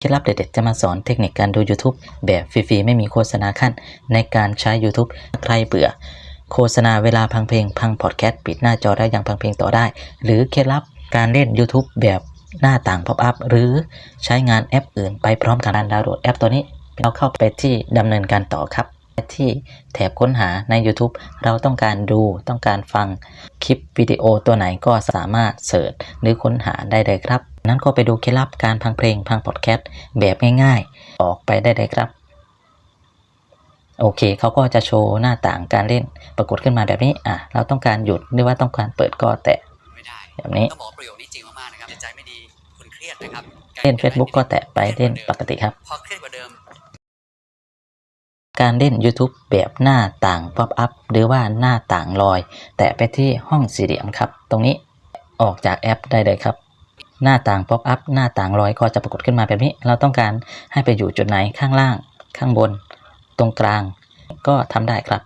เคล็ดลับเด็ดๆจะมาสอนเทคนิคการดู YouTube แบบฟรีๆไม่มีโฆษณาขั้นในการใช้ YouTube ใครเบื่อโฆษณาเวลาพังเพลงพังพอดแคสต์ปิดหน้าจอได้ยังพังเพลงต่อได้หรือเคล็ดลับการเล่น YouTube แบบหน้าต่าง pop up หรือใช้งานแอปอื่นไปพร้อมกันดาวน์โหลดแอปตัวนี้เราเข้าไปที่ดำเนินการต่อครับที่แถบค้นหาใน YouTube เราต้องการดูต้องการฟังคลิปวิดีโอตัวไหนก็สามารถเสิร์ชหรือค้นหาได้เลยครับนั้นก็ไปดูเคล็ดลับการพังเพลงพังพอดแคสต์แบบง่ายๆออกไปได้เลยครับโอเคเขาก็จะโชว์หน้าต่างการเล่นปรากฏขึ้นมาแบบนี้เราต้องการหยุดหรือว่าต้องการเปิดก็แตะแบบนี้ต้องบอกประโยคนี้จริงมากๆนะครับใจไม่ดีคุณเครียดนะครับเล่น Facebook ก็แตะไปเล่นปกติครับพอเครียดกว่าเดิมการเล่น YouTube แบบหน้าต่าง pop up หรือว่าหน้าต่างลอยแตะไปที่ห้องสี่เหลี่ยมครับตรงนี้ออกจากแอปได้เลยครับหน้าต่าง pop up หน้าต่างลอยก็จะปรากฏขึ้นมาแบบนี้เราต้องการให้ไปอยู่จุดไหนข้างล่างข้างบนตรงกลางก็ทำได้ครับ